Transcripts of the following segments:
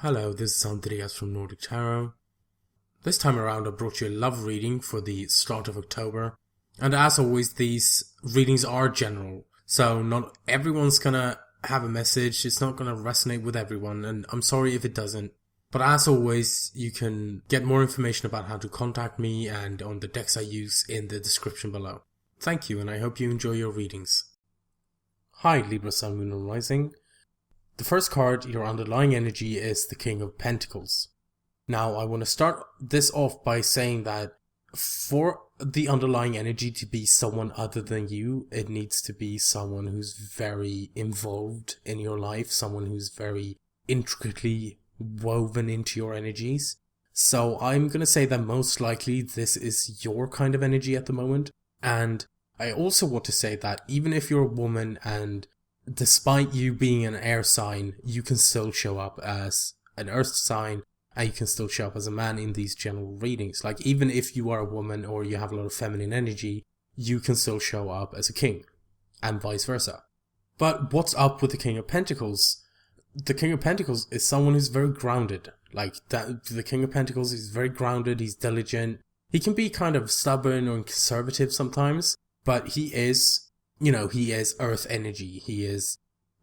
Hello, this is Andreas from Nordic Tarot. This time around I brought you a love reading for the start of October. And as always, these readings are general. So not everyone's gonna have a message, it's not gonna resonate with everyone, and I'm sorry if it doesn't. But as always, you can get more information about how to contact me and on the decks I use in the description below. Thank you, and I hope you enjoy your readings. Hi Libra, Sun, Moon and Rising. The first card, your underlying energy, is the King of Pentacles. Now, I want to start this off by saying that for the underlying energy to be someone other than you, it needs to be someone who's very involved in your life, someone who's very intricately woven into your energies. So I'm going to say that most likely this is your kind of energy at the moment. And I also want to say that even if you're a woman and despite you being an air sign, you can still show up as an earth sign, and you can still show up as a man in these general readings. Like, even if you are a woman or you have a lot of feminine energy, you can still show up as a king, and vice versa. But what's up with the King of Pentacles? The King of Pentacles is someone who's very grounded. Like, that, the King of Pentacles is very grounded, he's diligent. He can be kind of stubborn or conservative sometimes, but he is earth energy. He is,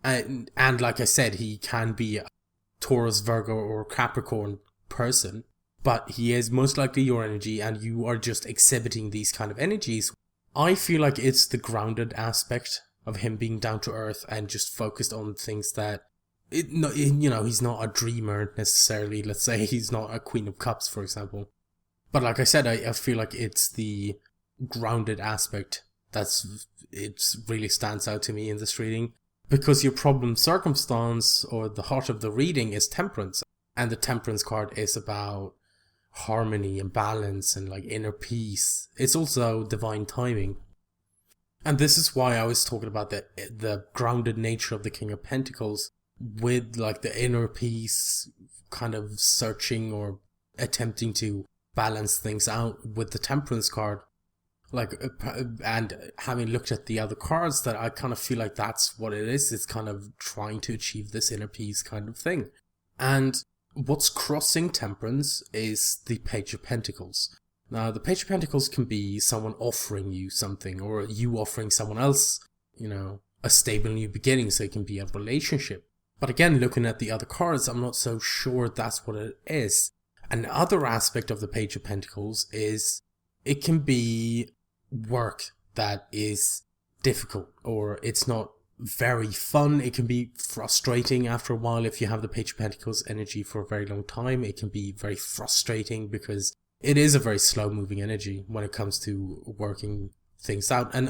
and like I said, he can be a Taurus, Virgo, or Capricorn person, but he is most likely your energy, and you are just exhibiting these kind of energies. I feel like it's the grounded aspect of him being down to earth and just focused on things that, he's not a dreamer necessarily. Let's say he's not a Queen of Cups, for example. But like I said, I feel like it's the grounded aspect it really stands out to me in this reading, because your problem circumstance or the heart of the reading is temperance, and the temperance card is about harmony and balance and like inner peace. It's also divine timing, and this is why I was talking about the grounded nature of the King of Pentacles with like the inner peace, kind of searching or attempting to balance things out with the temperance card. And having looked at the other cards, that I kind of feel like that's what it is. It's kind of trying to achieve this inner peace kind of thing. And what's crossing temperance is the Page of Pentacles. Now, the Page of Pentacles can be someone offering you something, or you offering someone else, a stable new beginning, so it can be a relationship. But again, looking at the other cards, I'm not so sure that's what it is. Another aspect of the Page of Pentacles is it can be work that is difficult, or it's not very fun. It can be frustrating after a while. If you have the Page of Pentacles energy for a very long time, it can be very frustrating because it is a very slow moving energy when it comes to working things out. And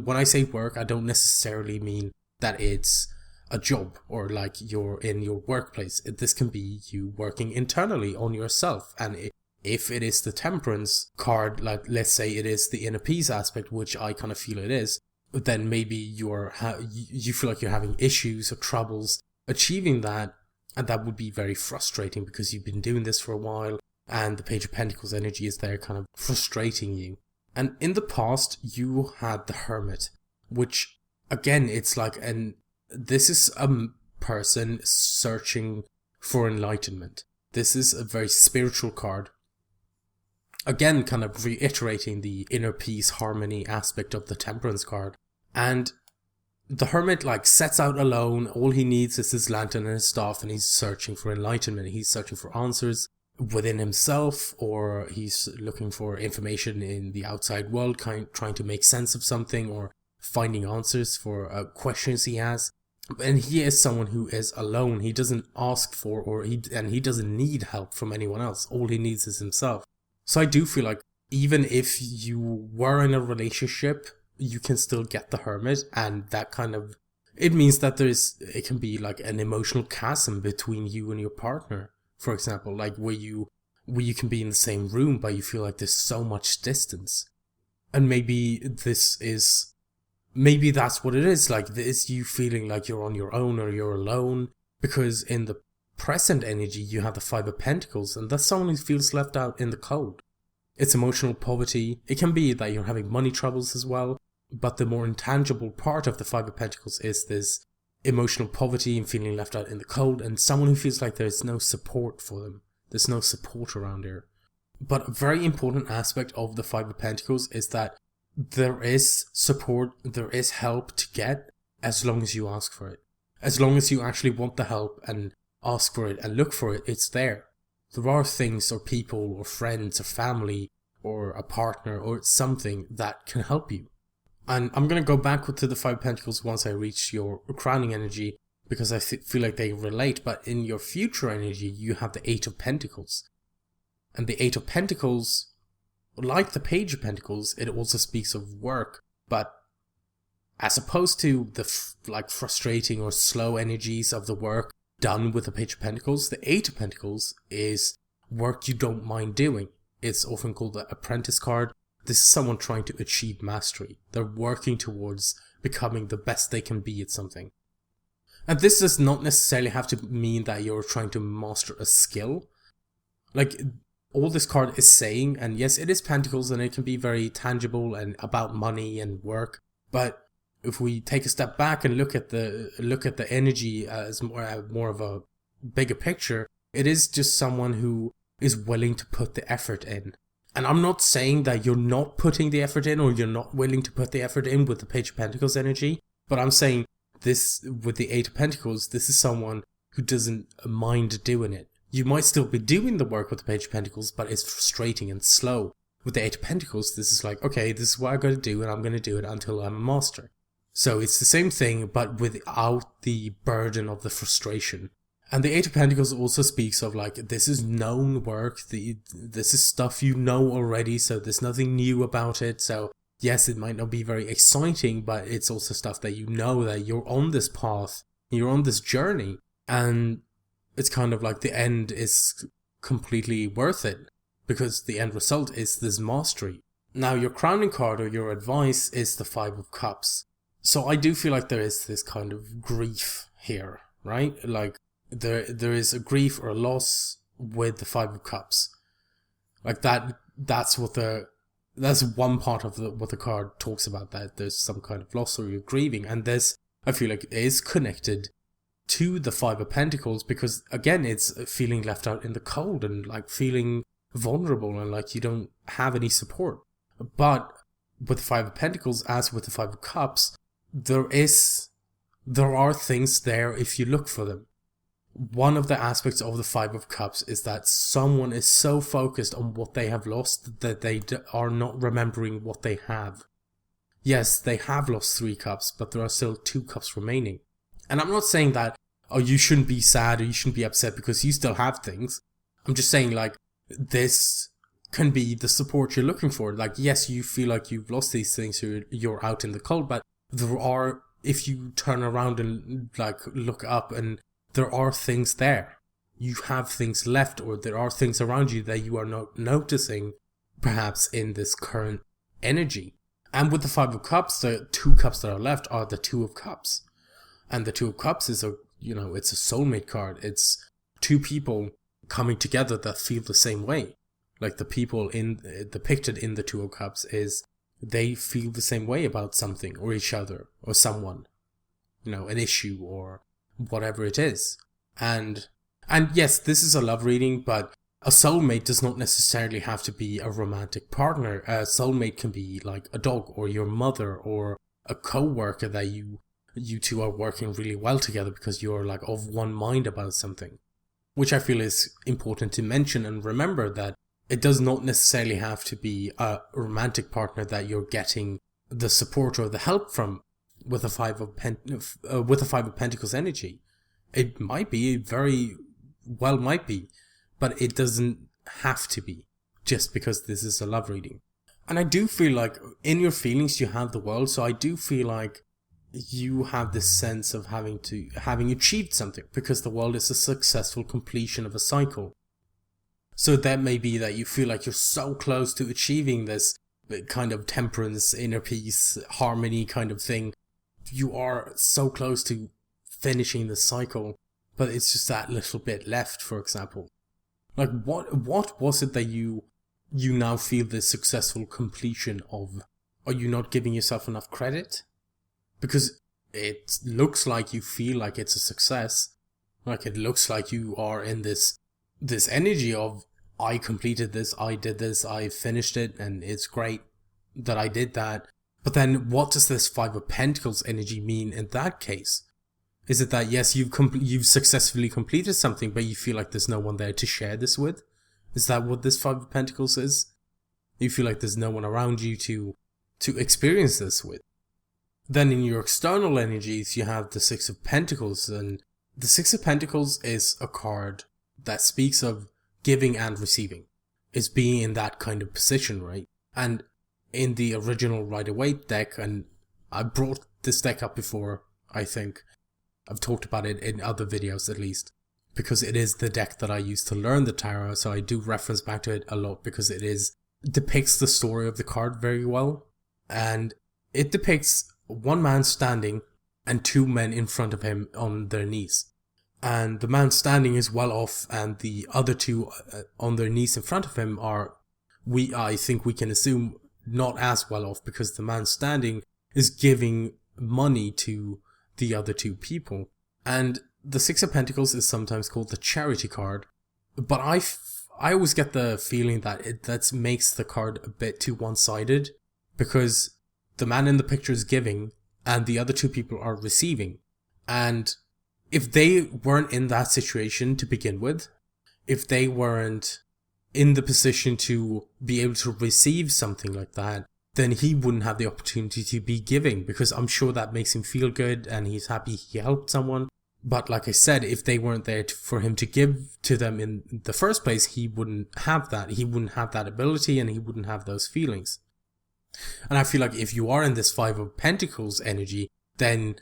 when I say work, I don't necessarily mean that it's a job or like you're in your workplace. This can be you working internally on yourself, and if it is the temperance card, like let's say it is the inner peace aspect, which I kind of feel it is, then maybe you feel like you're having issues or troubles achieving that, and that would be very frustrating because you've been doing this for a while, and the Page of Pentacles energy is there kind of frustrating you. And in the past, you had the Hermit, which again, it's like this is a person searching for enlightenment. This is a very spiritual card. Again, kind of reiterating the inner peace, harmony aspect of the temperance card. And the Hermit sets out alone. All he needs is his lantern and his staff, and he's searching for enlightenment. He's searching for answers within himself, or he's looking for information in the outside world, trying to make sense of something, or finding answers for questions he has. And he is someone who is alone. He doesn't ask for he doesn't need help from anyone else. All he needs is himself. So I do feel like even if you were in a relationship, you can still get the Hermit, and that it means that it can be like an emotional chasm between you and your partner, for example, like where you can be in the same room, but you feel like there's so much distance. And maybe that's what it is, like this, you feeling like you're on your own or you're alone, because in the present energy, you have the Five of Pentacles, and that's someone who feels left out in the cold. It's emotional poverty. It can be that you're having money troubles as well, but the more intangible part of the Five of Pentacles is this emotional poverty and feeling left out in the cold, and someone who feels like there's no support for them. There's no support around here. But a very important aspect of the Five of Pentacles is that there is support, there is help to get, as long as you ask for it. As long as you actually want the help and ask for it and look for it, it's there. There are things or people or friends or family or a partner or something that can help you. And I'm going to go back to the Five of Pentacles once I reach your crowning energy, because I feel like they relate. But in your future energy, you have the Eight of Pentacles. And the Eight of Pentacles, like the Page of Pentacles, it also speaks of work. But as opposed to the frustrating or slow energies of the work done with the Page of Pentacles, the Eight of Pentacles is work you don't mind doing. It's often called the Apprentice card. This is someone trying to achieve mastery. They're working towards becoming the best they can be at something. And this does not necessarily have to mean that you're trying to master a skill. Like, all this card is saying, and yes, it is Pentacles and it can be very tangible and about money and work, but if we take a step back and look at the energy as more of a bigger picture, it is just someone who is willing to put the effort in. And I'm not saying that you're not putting the effort in, or you're not willing to put the effort in with the Page of Pentacles energy, but I'm saying this with the Eight of Pentacles, this is someone who doesn't mind doing it. You might still be doing the work with the Page of Pentacles, but it's frustrating and slow. With the Eight of Pentacles, this is like, okay, this is what I gotta do, and I'm gonna do it until I'm a master. So it's the same thing, but without the burden of the frustration. And the Eight of Pentacles also speaks of like, this is known work, this is stuff you know already, so there's nothing new about it. So yes, it might not be very exciting, but it's also stuff that you know that you're on this path, you're on this journey, and it's kind of like the end is completely worth it, because the end result is this mastery. Now your crowning card or your advice is the Five of Cups. So I do feel like there is this kind of grief here, right? Like, there is a grief or a loss with the Five of Cups. Like that's one part of what the card talks about, that there's some kind of loss or you're grieving. And this, I feel like, is connected to the Five of Pentacles, because again, it's feeling left out in the cold and like feeling vulnerable and like you don't have any support. But with the Five of Pentacles, as with the Five of Cups, there are things there if you look for them. One of the aspects of the Five of Cups is that someone is so focused on what they have lost that they are not remembering what they have. Yes, they have lost 3 cups, but there are still 2 cups remaining. And I'm not saying that, oh, you shouldn't be sad or you shouldn't be upset because you still have things. I'm just saying, like, this can be the support you're looking for. Like, yes, you feel like you've lost these things, you're out in the cold, but there are, if you turn around and like look up, and there are things there. You have things left, or there are things around you that you are not noticing, perhaps in this current energy. And with the Five of Cups, the 2 cups that are left are the Two of Cups. And the Two of Cups is it's a soulmate card. It's 2 people coming together that feel the same way. Like the people depicted in the Two of Cups is, they feel the same way about something or each other or someone, an issue or whatever it is. And yes, this is a love reading, but a soulmate does not necessarily have to be a romantic partner. A soulmate can be like a dog or your mother or a co-worker that you two are working really well together because you're like of one mind about something, which I feel is important to mention and remember, that it does not necessarily have to be a romantic partner that you're getting the support or the help from with a Five of Pentacles energy. It might be, very well might be, but it doesn't have to be, just because this is a love reading. And I do feel like in your feelings you have the world, so I do feel like you have this sense of having achieved something, because the world is a successful completion of a cycle. So that may be that you feel like you're so close to achieving this kind of temperance, inner peace, harmony kind of thing. You are so close to finishing the cycle, but it's just that little bit left, for example. Like, what was it that you now feel this successful completion of? Are you not giving yourself enough credit? Because it looks like you feel like it's a success. Like it looks like you are in this energy of, I completed this, I did this, I finished it, and it's great that I did that. But then what does this Five of Pentacles energy mean in that case? Is it that, yes, you've successfully completed something, but you feel like there's no one there to share this with? Is that what this Five of Pentacles is? You feel like there's no one around you to experience this with. Then in your external energies, you have the Six of Pentacles, and the Six of Pentacles is a card that speaks of giving and receiving. It's being in that kind of position, right? And in the original Rider-Waite deck, and I brought this deck up before, I think. I've talked about it in other videos at least, because it is the deck that I used to learn the tarot, so I do reference back to it a lot because it depicts the story of the card very well. And it depicts one man standing and two men in front of him on their knees. And the man standing is well off, and the other two on their knees in front of him are, I think we can assume, not as well off, because the man standing is giving money to the other two people. And the Six of Pentacles is sometimes called the charity card, but I always get the feeling that that makes the card a bit too one-sided, because the man in the picture is giving and the other two people are receiving. And if they weren't in that situation to begin with, if they weren't in the position to be able to receive something like that, then he wouldn't have the opportunity to be giving, because I'm sure that makes him feel good and he's happy he helped someone. But like I said, if they weren't there for him to give to them in the first place, he wouldn't have that. He wouldn't have that ability, and he wouldn't have those feelings. And I feel like if you are in this Five of Pentacles energy, then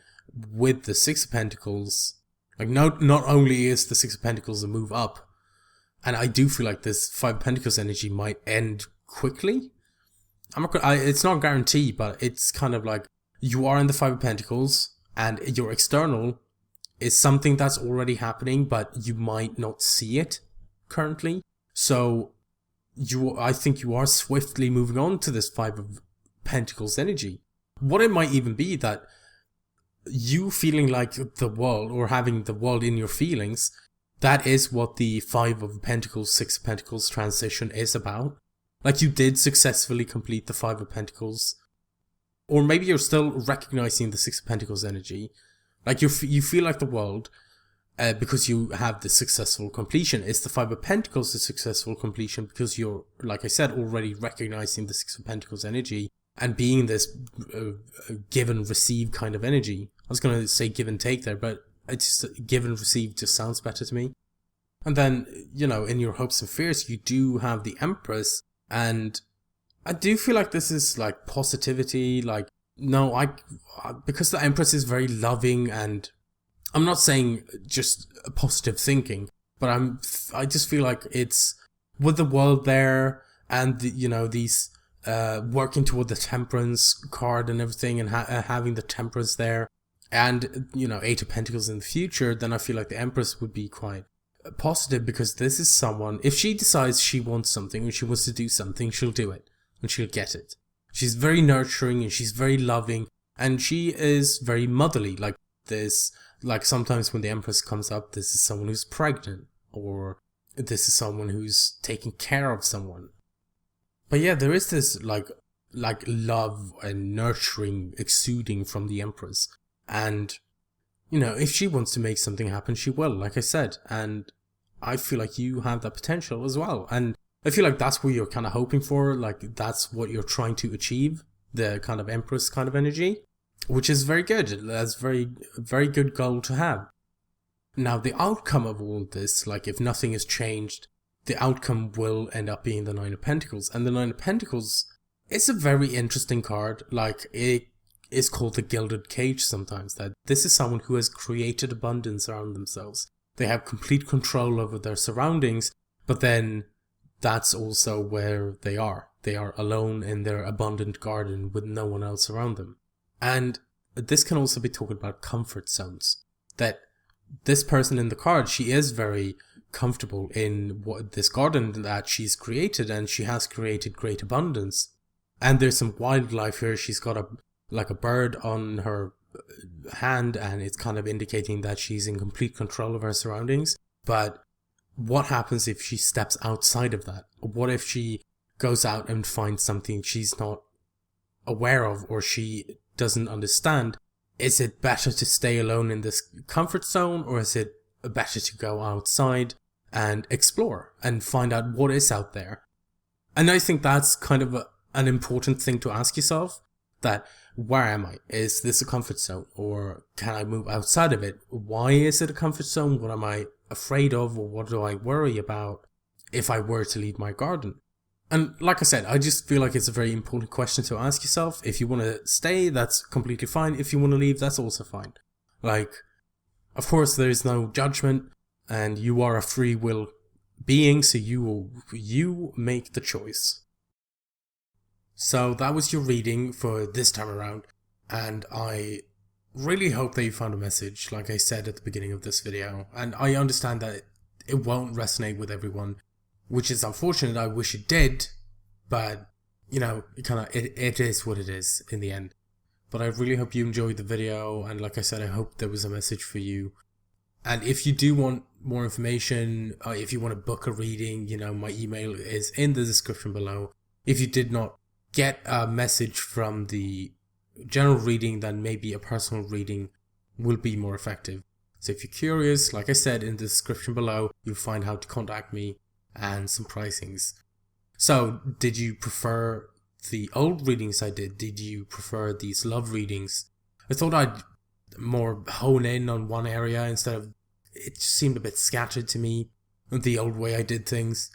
with the Six of Pentacles, like not only is the Six of Pentacles a move up, and I do feel like this Five of Pentacles energy might end quickly. It's not guaranteed, but it's kind of like you are in the Five of Pentacles, and your external is something that's already happening, but you might not see it currently. So I think you are swiftly moving on to this Five of Pentacles energy. What it might even be that you feeling like the world, or having the world in your feelings, that is what the Five of Pentacles, Six of Pentacles transition is about. Like, you did successfully complete the Five of Pentacles, or maybe you're still recognizing the Six of Pentacles energy. Like, you feel like the world, because you have the successful completion. It's the Five of Pentacles, the successful completion, because you're, like I said, already recognizing the Six of Pentacles energy and being this give and receive kind of energy. I was going to say give and take there, but it's just, give and receive just sounds better to me. And then, in your hopes and fears, you do have the Empress, and I do feel like this is like positivity. Like, no, because the Empress is very loving, and I'm not saying just positive thinking, but I just feel like it's with the world there, and these working toward the Temperance card and everything, and having the Temperance there, and Eight of Pentacles in the future. Then I feel like the Empress would be quite positive, because this is someone, if she decides she wants something, or she wants to do something, she'll do it, and she'll get it. She's very nurturing, and she's very loving, and she is very motherly. Like this, like sometimes when the Empress comes up, this is someone who's pregnant, or this is someone who's taking care of someone. But yeah, there is this like love and nurturing exuding from the Empress. And, if she wants to make something happen, she will, like I said. And I feel like you have that potential as well. And I feel like that's what you're kind of hoping for. Like, that's what you're trying to achieve, the kind of Empress kind of energy, which is very good. That's very, very good goal to have. Now, the outcome of all of this, like if nothing is changed, the outcome will end up being the Nine of Pentacles. And the Nine of Pentacles is a very interesting card. Like, it is called the Gilded Cage sometimes. That this is someone who has created abundance around themselves. They have complete control over their surroundings, but then that's also where they are. They are alone in their abundant garden with no one else around them. And this can also be talking about comfort zones. That this person in the card, she is very comfortable in this garden that she's created, and she has created great abundance. And there's some wildlife here. She's got a bird on her hand, and it's kind of indicating that she's in complete control of her surroundings. But what happens if she steps outside of that? What if she goes out and finds something she's not aware of or she doesn't understand? Is it better to stay alone in this comfort zone, or is it better to go outside and explore and find out what is out there? And I think that's kind of an important thing to ask yourself, that where am I? Is this a comfort zone, or can I move outside of it? Why is it a comfort zone? What am I afraid of, or what do I worry about if I were to leave my garden? And like I said, I just feel like it's a very important question to ask yourself. If you want to stay, that's completely fine. If you want to leave, that's also fine. Like, of course, there is no judgment, and you are a free will being, so you make the choice. So that was your reading for this time around, and I really hope that you found a message, like I said at the beginning of this video. And I understand that it won't resonate with everyone, which is unfortunate. I wish it did, but it is what it is in the end. But I really hope you enjoyed the video, and like I said, I hope there was a message for you. And if you do want more information, if you want to book a reading, my email is in the description below. If you did not get a message from the general reading, then maybe a personal reading will be more effective. So if you're curious, like I said, in the description below, you'll find how to contact me and some pricings. So, did you prefer the old readings I did? Did you prefer these love readings? I thought I'd more hone in on one area instead of, it just seemed a bit scattered to me, the old way I did things.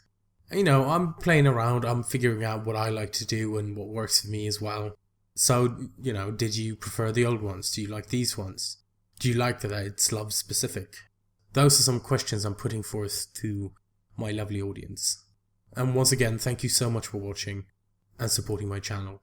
I'm playing around, I'm figuring out what I like to do and what works for me as well. So, did you prefer the old ones? Do you like these ones? Do you like that it's love specific? Those are some questions I'm putting forth to my lovely audience. And once again, thank you so much for watching and supporting my channel.